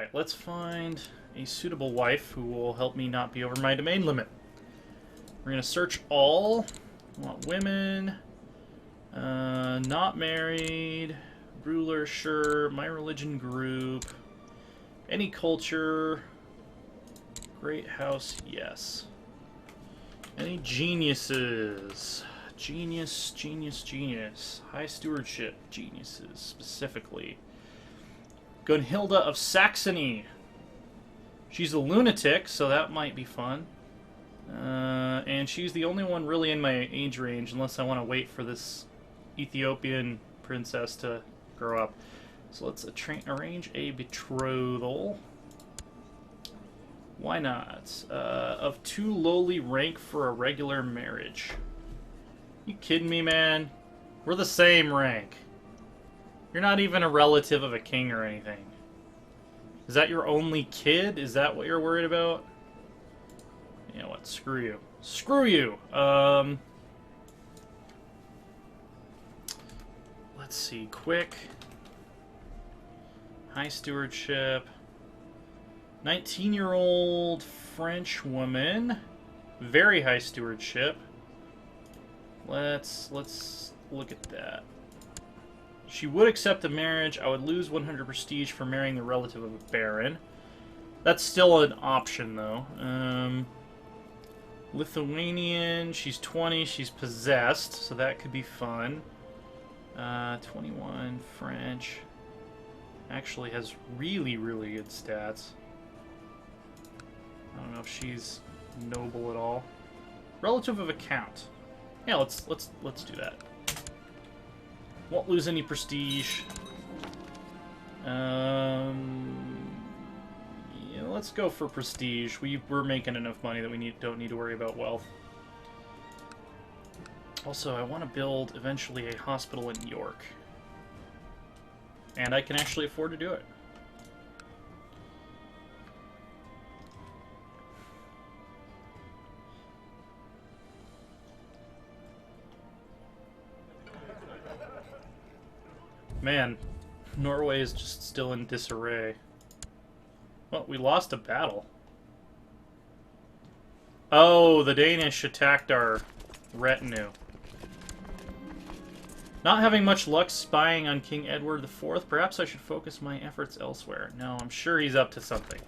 Alright, let's find a suitable wife who will help me not be over my domain limit. We're going to search all. I want women. Not married. Ruler, sure. My religion group. Any culture. Great house, yes. Any geniuses? Genius, genius, genius. High stewardship geniuses, specifically. Gunhilda of Saxony. She's a lunatic, so that might be fun. And she's the only one really in my age range, unless I want to wait for this Ethiopian princess to grow up. So let's arrange a betrothal. Why not? Of too lowly rank for a regular marriage. You kidding me, man? We're the same rank. You're not even a relative of a king or anything. Is that your only kid? Is that what you're worried about? You know what? Screw you. Screw you! Let's see. Quick. High stewardship. 19-year-old French woman. Very high stewardship. Let's look at that. She would accept a marriage. I would lose 100 prestige for marrying the relative of a baron. That's still an option, though. Lithuanian. She's 20. She's possessed, so that could be fun. 21. French. Actually has really, really good stats. I don't know if she's noble at all. Relative of a count. Yeah, let's do that. Won't lose any prestige. Yeah, let's go for prestige. We're making enough money that we don't need to worry about wealth. Also, I want to build eventually a hospital in York. And I can actually afford to do it. Man, Norway is just still in disarray. Well, we lost a battle. Oh, the Danish attacked our retinue. Not having much luck spying on King Edward IV, perhaps I should focus my efforts elsewhere. No, I'm sure he's up to something.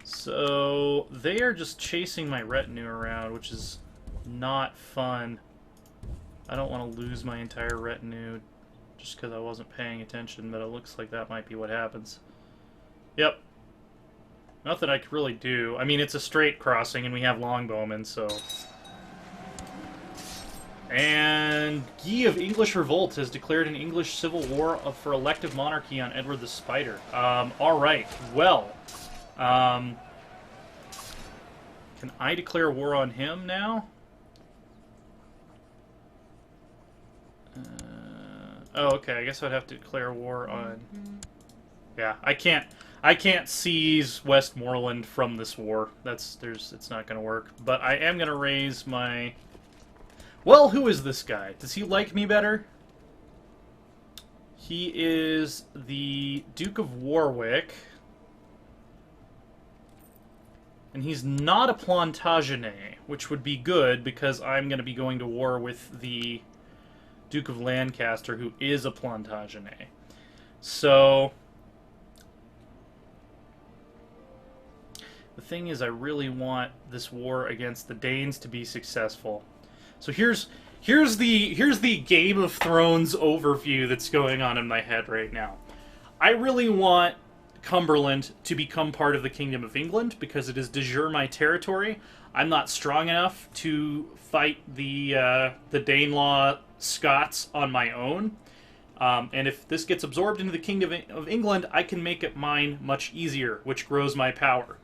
So, they are just chasing my retinue around, which is not fun. I don't want to lose my entire retinue just because I wasn't paying attention, but it looks like that might be what happens. Yep. Nothing I could really do. I mean, it's a straight crossing, and we have longbowmen, so... And Guy of English Revolt has declared an English civil war for elective monarchy on Edward the Spider. Alright, well... can I declare war on him now? Oh, okay. I guess I'd have to declare war on... Yeah, I can't seize Westmoreland from this war. It's not going to work. But I am going to raise my... Well, who is this guy? Does he like me better? He is the Duke of Warwick. And he's not a Plantagenet, which would be good because I'm going to be going to war with the Duke of Lancaster, who is a Plantagenet. So, the thing is, I really want this war against the Danes to be successful. So here's the Game of Thrones overview that's going on in my head right now. I really want Cumberland to become part of the Kingdom of England because it is de jure my territory. I'm not strong enough to fight the Danelaw Scots on my own. And if this gets absorbed into the Kingdom of England, I can make it mine much easier, which grows my power.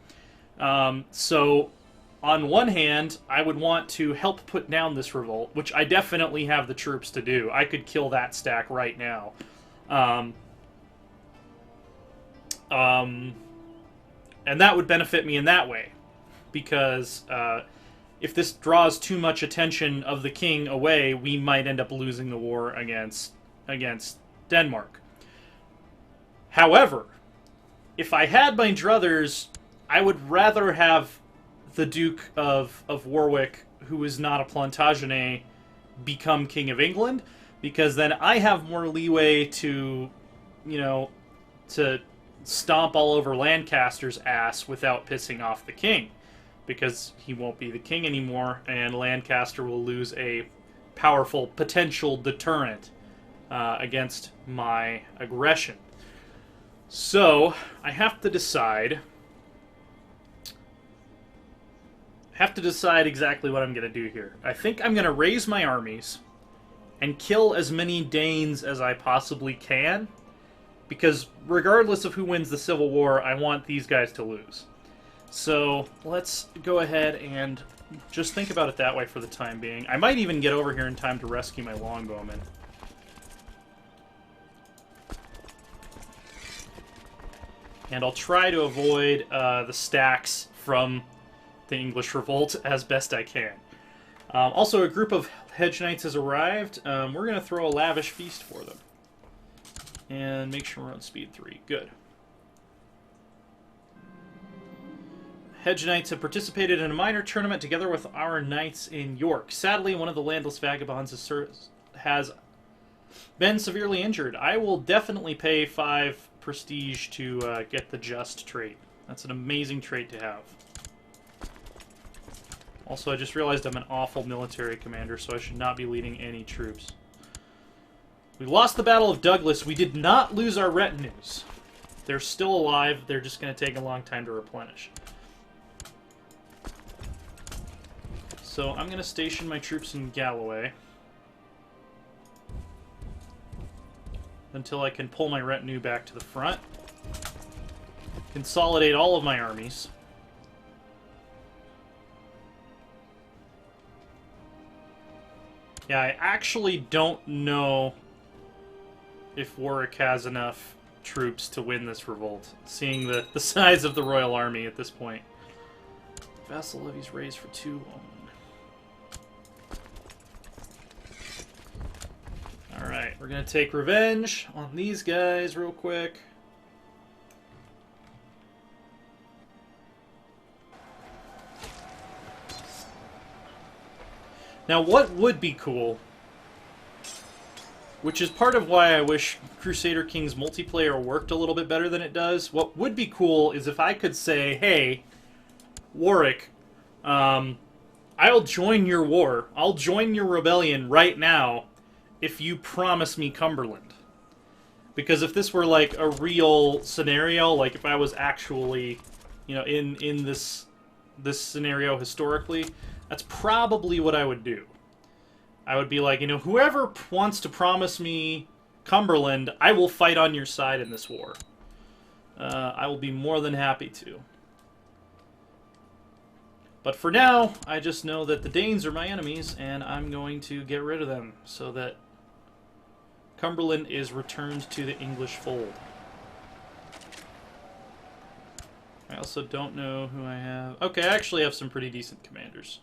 So, on one hand, I would want to help put down this revolt, which I definitely have the troops to do. I could kill that stack right now. And that would benefit me in that way. Because if this draws too much attention of the king away, we might end up losing the war against Denmark. However, if I had my druthers, I would rather have the Duke of Warwick, who is not a Plantagenet, become King of England, because then I have more leeway to, you know, to stomp all over Lancaster's ass without pissing off the king, because he won't be the king anymore, and Lancaster will lose a powerful potential deterrent against my aggression. So I have to decide. Exactly what I'm going to do here. I think I'm going to raise my armies and kill as many Danes as I possibly can, because regardless of who wins the Civil War, I want these guys to lose. So let's go ahead and just think about it that way for the time being. I might even get over here in time to rescue my longbowmen. And I'll try to avoid the stacks from the English revolt as best I can. Also, a group of hedge knights has arrived. We're going to throw a lavish feast for them. And make sure we're on speed 3. Good. Hedge knights have participated in a minor tournament together with our knights in York. Sadly, one of the landless vagabonds has been severely injured. I will definitely pay 5 prestige to get the just trait. That's an amazing trait to have. Also, I just realized I'm an awful military commander, so I should not be leading any troops. We lost the Battle of Douglas. We did not lose our retinues. They're still alive. They're just going to take a long time to replenish. So I'm going to station my troops in Galloway until I can pull my retinue back to the front. Consolidate all of my armies. Yeah, I actually don't know if Warwick has enough troops to win this revolt, seeing the size of the royal army at this point. Vassal levies raised for 2 only. Alright, we're going to take revenge on these guys real quick. Now, what would be cool, which is part of why I wish Crusader Kings multiplayer worked a little bit better than it does, what would be cool is if I could say, hey, Warwick, I'll join your war. I'll join your rebellion right now if you promise me Cumberland. Because if this were like a real scenario, like if I was actually, you know, in this scenario historically, that's probably what I would do. I would be like, you know, whoever wants to promise me Cumberland, I will fight on your side in this war. I will be more than happy to. But for now, I just know that the Danes are my enemies, and I'm going to get rid of them so that Cumberland is returned to the English fold. I also don't know who I have. Okay, I actually have some pretty decent commanders.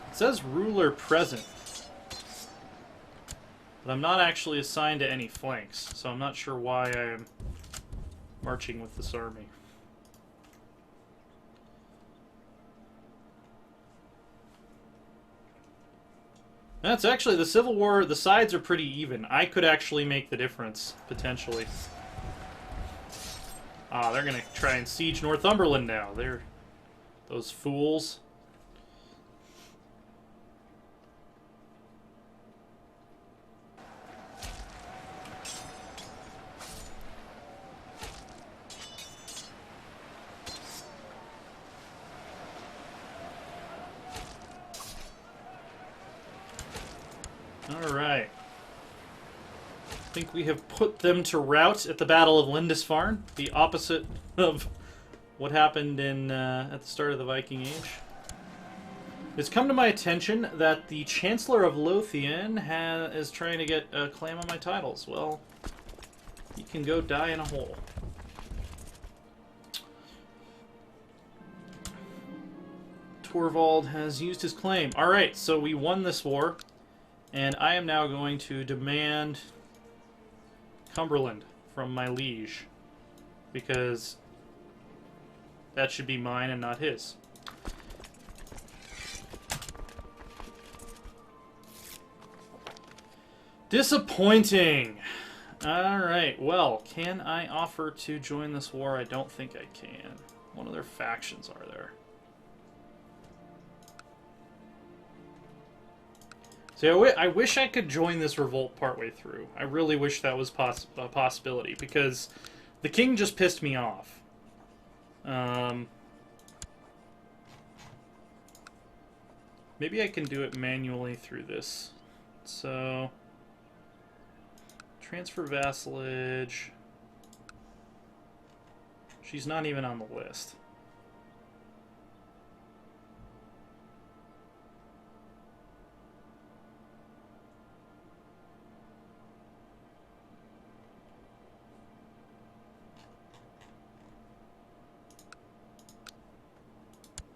It says ruler present, but I'm not actually assigned to any flanks, so I'm not sure why I am marching with this army. That's actually, the Civil War, the sides are pretty even. I could actually make the difference, potentially. Ah, they're going to try and siege Northumberland now. They're those fools. Alright. I think we have put them to rout at the Battle of Lindisfarne, the opposite of what happened in at the start of the Viking Age. It's come to my attention that the Chancellor of Lothian is trying to get a claim on my titles. Well, he can go die in a hole. Torvald has used his claim. Alright, so we won this war. And I am now going to demand Cumberland from my liege. Because that should be mine and not his. Disappointing! Alright, well, can I offer to join this war? I don't think I can. What other factions are there? See, I wish I could join this revolt partway through. I really wish that was a possibility, because the king just pissed me off. Maybe I can do it manually through this. So, transfer vassalage. She's not even on the list.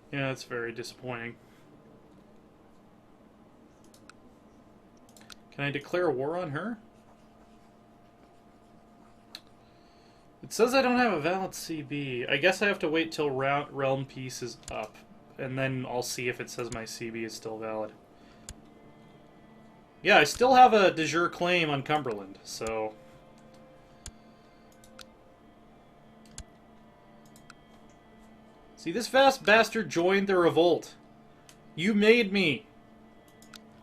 Yeah, that's very disappointing. Can I declare war on her? It says I don't have a valid CB. I guess I have to wait till Realm Peace is up. And then I'll see if it says my CB is still valid. Yeah, I still have a de jure claim on Cumberland, so... See, this vast bastard joined the revolt. You made me,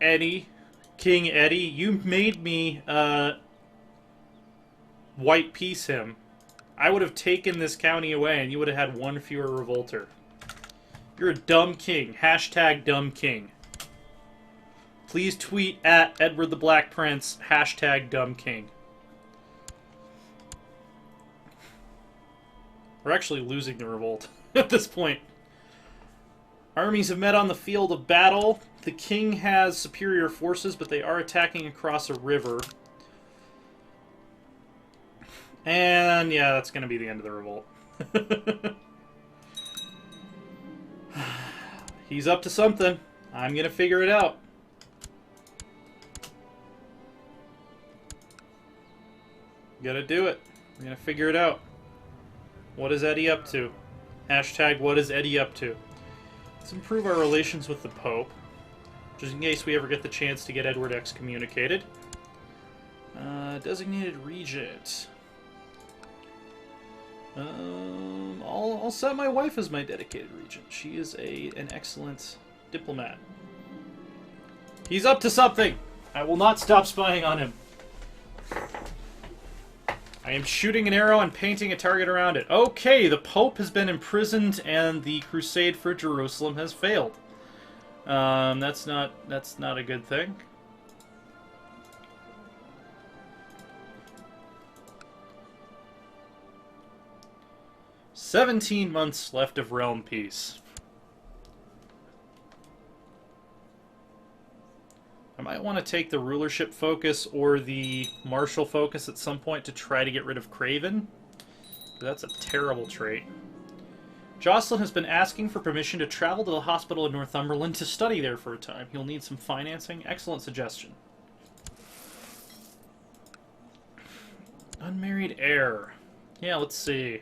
Eddie, King Eddie, you made me, white peace him. I would have taken this county away and you would have had one fewer revolter. You're a dumb king. Hashtag dumb king. Please tweet at Edward the Black Prince, hashtag dumb king. We're actually losing the revolt at this point. Armies have met on the field of battle. The king has superior forces, but they are attacking across a river. And yeah, that's going to be the end of the revolt. He's up to something. I'm going to figure it out. Gotta do it. We're going to figure it out. What is Eddie up to? Hashtag what is Eddie up to? Let's improve our relations with the Pope. Just in case we ever get the chance to get Edward excommunicated. Designated regent. I'll set my wife as my dedicated regent. She is an excellent diplomat. He's up to something! I will not stop spying on him. I am shooting an arrow and painting a target around it. Okay, the Pope has been imprisoned and the crusade for Jerusalem has failed. That's not a good thing. "17 months left of realm peace." I might want to take the rulership focus or the martial focus at some point to try to get rid of Craven. That's a terrible trait. Jocelyn has been asking for permission to travel to the hospital in Northumberland to study there for a time. He'll need some financing. Excellent suggestion. Unmarried heir. Yeah, let's see.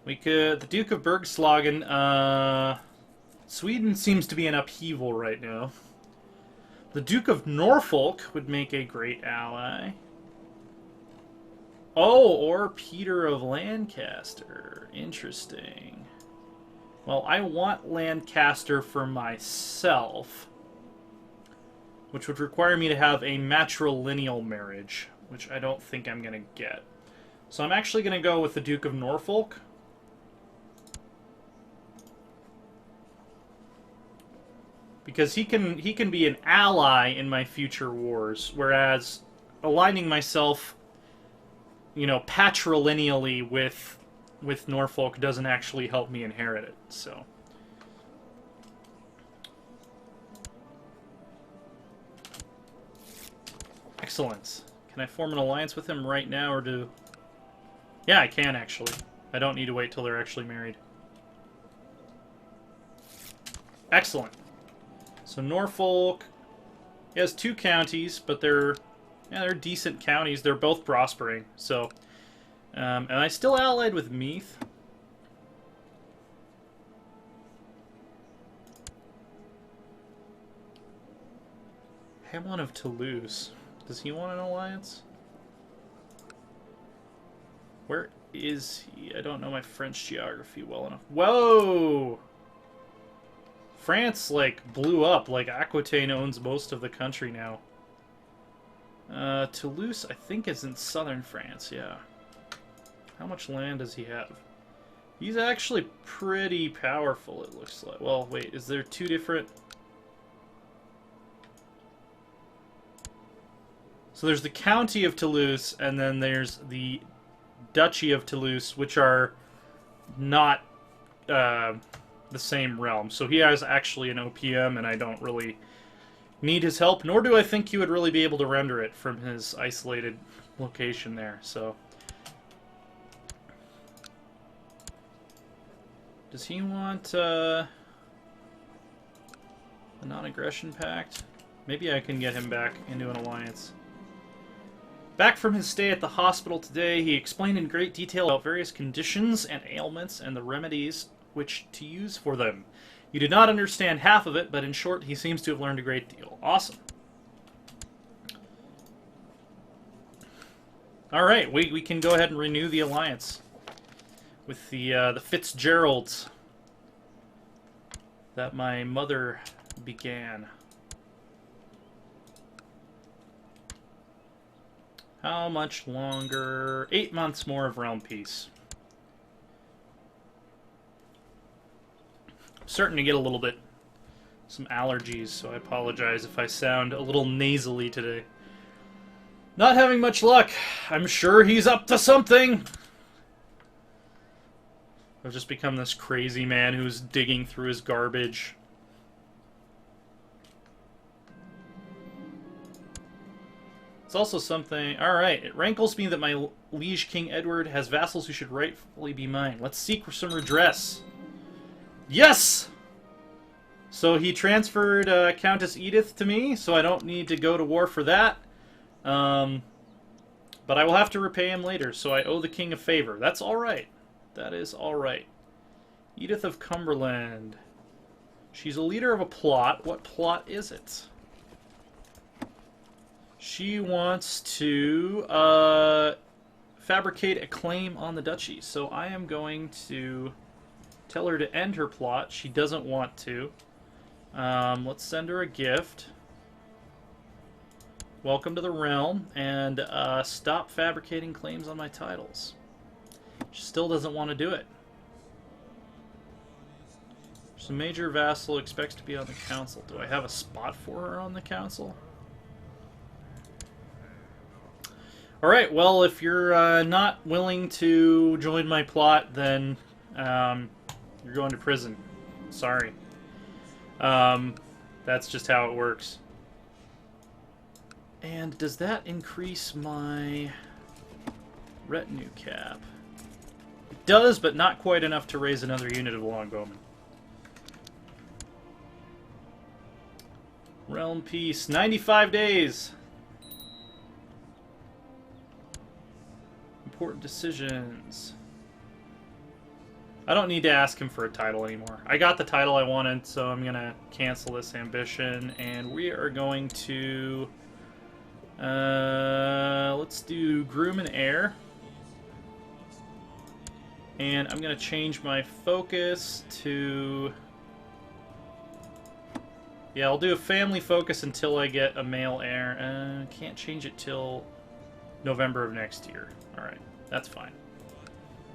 We could... The Duke of Bergslagen, Sweden seems to be in upheaval right now. The Duke of Norfolk would make a great ally. Oh, or Peter of Lancaster. Interesting. Well, I want Lancaster for myself, which would require me to have a matrilineal marriage, which I don't think I'm going to get. So I'm actually going to go with the Duke of Norfolk. Because he can be an ally in my future wars, whereas aligning myself, you know, patrilineally with Norfolk doesn't actually help me inherit it. So excellent. Can I form an alliance with him right now, or do... Yeah, I can actually. I don't need to wait till they're actually married. Excellent. So Norfolk, he has 2 counties, but they're decent counties. They're both prospering. So, am I still allied with Meath? Hamlin of Toulouse. Does he want an alliance? Where is he? I don't know my French geography well enough. Whoa! France, like, blew up. Like, Aquitaine owns most of the country now. Toulouse, I think, is in southern France, yeah. How much land does he have? He's actually pretty powerful, it looks like. Well, wait, is there 2 different... So there's the County of Toulouse, and then there's the Duchy of Toulouse, which are not the same realm. So he has actually an OPM, and I don't really need his help, nor do I think he would really be able to render it from his isolated location there. So, does he want a non-aggression pact? Maybe I can get him back into an alliance. Back from his stay at the hospital today, he explained in great detail about various conditions and ailments and the remedies which to use for them. You did not understand half of it, but in short, he seems to have learned a great deal. Awesome. Alright, we can go ahead and renew the alliance with the Fitzgeralds that my mother began. How much longer? 8 months more of realm peace. I'm starting to get a little bit... some allergies, so I apologize if I sound a little nasally today. Not having much luck. I'm sure he's up to something. I've just become this crazy man who's digging through his garbage. It's also something... Alright, it rankles me that my liege King Edward has vassals who should rightfully be mine. Let's seek some redress. Yes! So he transferred Countess Edith to me, so I don't need to go to war for that. But I will have to repay him later, so I owe the king a favor. That's alright. That is alright. Edith of Cumberland. She's a leader of a plot. What plot is it? She wants to fabricate a claim on the duchy. So I am going to tell her to end her plot. She doesn't want to. Let's send her a gift. Welcome to the realm, and stop fabricating claims on my titles. She still doesn't want to do it. So major vassal expects to be on the council. Do I have a spot for her on the council? Alright, well, if you're not willing to join my plot, then you're going to prison. Sorry. That's just how it works. And does that increase my retinue cap? It does, but not quite enough to raise another unit of longbowmen. Realm peace. 95 days! Important decisions. I don't need to ask him for a title anymore. I got the title I wanted, so I'm going to cancel this ambition. And we are going to... let's do Groom and Heir. And I'm going to change my focus to... Yeah, I'll do a family focus until I get a male heir. Can't change it till November of next year. Alright, that's fine.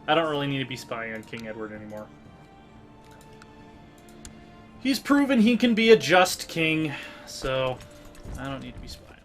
I don't really need to be spying on King Edward anymore. He's proven he can be a just king, so I don't need to be spying